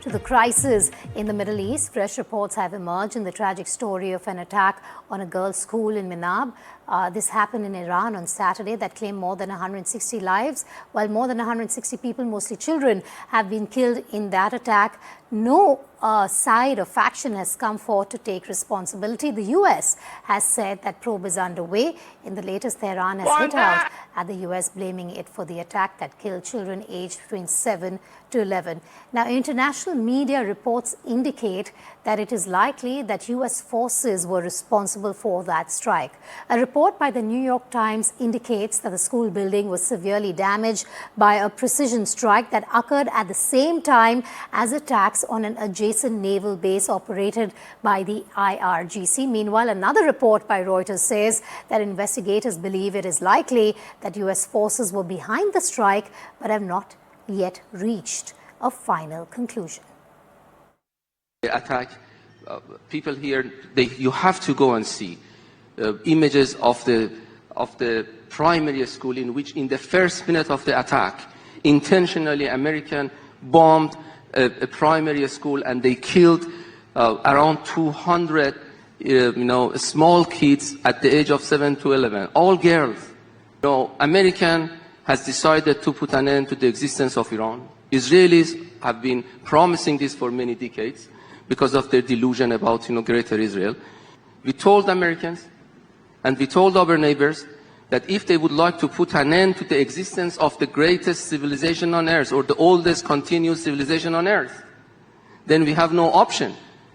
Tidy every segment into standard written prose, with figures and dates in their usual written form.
To the crisis in the Middle East, fresh reports have emerged in the tragic story of an attack on a girls' school in Minab. This happened in Iran on Saturday that claimed more than 160 lives, while more than 160 people, mostly children, have been killed in that attack. No side or faction has come forward to take responsibility. The US has said that probe is underway. In the latest, Tehran has hit out at the US, blaming it for the attack that killed children aged between 7 to 11. Now, international media reports indicate that it is likely that US forces were responsible for that strike. A report by the New York Times indicates that the school building was severely damaged by a precision strike that occurred at the same time as attacks on an adjacent naval base operated by the IRGC. Meanwhile, another report by Reuters says that investigators believe it is likely that US forces were behind the strike but have not yet reached a final conclusion. The attack, people here, you have to go and see images of the primary school in which in the first minute of the attack, intentionally American bombed a primary school and they killed around 200 small kids at the age of 7 to 11, all girls. American has decided to put an end to the existence of Iran. Israelis have been promising this for many decades because of their delusion about greater Israel. We told Americans and we told our neighbors that if they would like to put an end to the existence of the greatest civilization on earth or the oldest continuous civilization on earth, then we have no option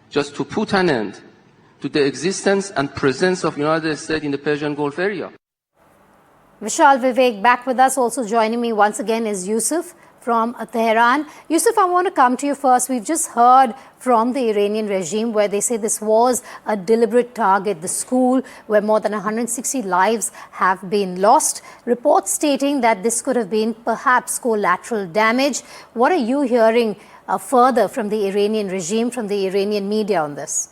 just to put an end to the existence and presence of United States in the Persian Gulf area. Vishal Vivek back with us. Also joining me once again is Yusuf from Tehran. Yusuf, I want to come to you first. We've just heard from the Iranian regime where they say this was a deliberate target, the school where more than 160 lives have been lost. Reports stating that this could have been perhaps collateral damage. What are you hearing further from the Iranian regime, from the Iranian media on this?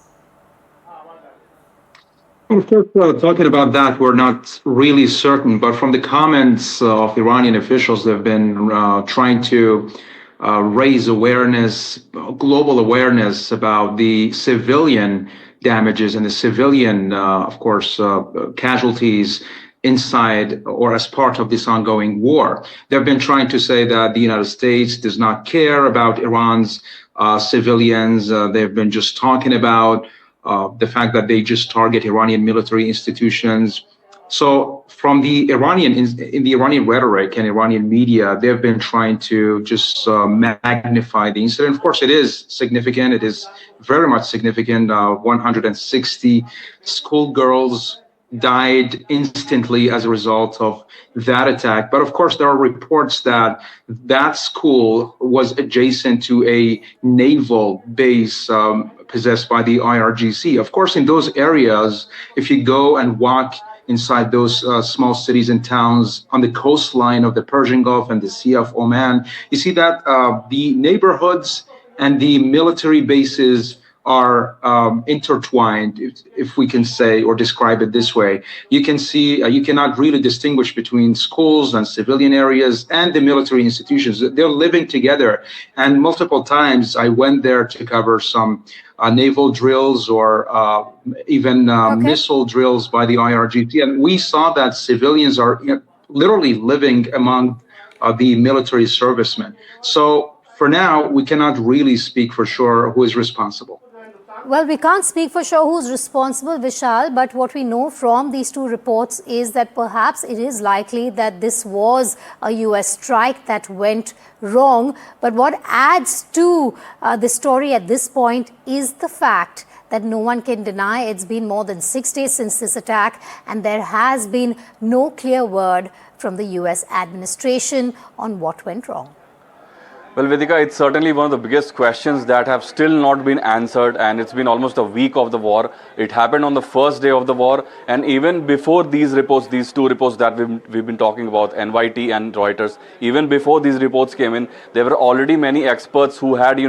Well, first, talking about that, we're not really certain, but from the comments of Iranian officials, they've been trying to raise awareness, global awareness about the civilian damages and the civilian, of course, casualties inside or as part of this ongoing war. They've been trying to say that the United States does not care about Iran's civilians. They've been just talking about the fact that they just target Iranian military institutions. So from the in the Iranian rhetoric and Iranian media, they've been trying to just magnify the incident. Of course, it is significant. It is very much significant. 160 schoolgirls died instantly as a result of that attack. But of course, there are reports that that school was adjacent to a naval base possessed by the IRGC. Of course, in those areas, if you go and walk inside those small cities and towns on the coastline of the Persian Gulf and the Sea of Oman, you see that the neighborhoods and the military bases are intertwined, if we can say or describe it this way. You can see, you cannot really distinguish between schools and civilian areas and the military institutions. They're living together. And multiple times I went there to cover some naval drills or even missile drills by the IRGC. And we saw that civilians are literally living among the military servicemen. So for now, we cannot really speak for sure who is responsible. Well, we can't speak for sure who's responsible, Vishal, but what we know from these two reports is that perhaps it is likely that this was a US strike that went wrong. But what adds to the story at this point is the fact that no one can deny it's been more than 6 days since this attack, and there has been no clear word from the US administration on what went wrong. Well, Vedika, it's certainly one of the biggest questions that have still not been answered, and it's been almost a week of the war. It happened on the first day of the war, and even before these reports, these two reports that we've been talking about, NYT and Reuters, even before these reports came in, there were already many experts who had,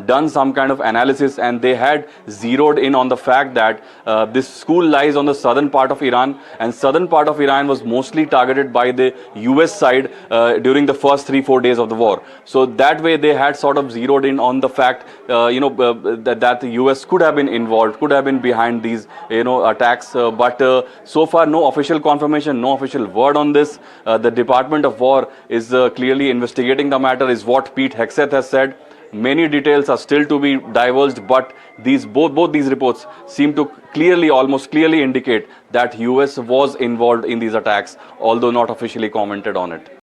done some kind of analysis, and they had zeroed in on the fact that this school lies on the southern part of Iran, and southern part of Iran was mostly targeted by the US side during the first 3-4 days of the war. So that that way they had sort of zeroed in on the fact, that the US could have been involved, could have been behind these, attacks. But so far, no official confirmation, no official word on this. The Department of War is clearly investigating the matter, is what Pete Hegseth has said. Many details are still to be divulged, but both these reports seem to almost clearly indicate that US was involved in these attacks, although not officially commented on it.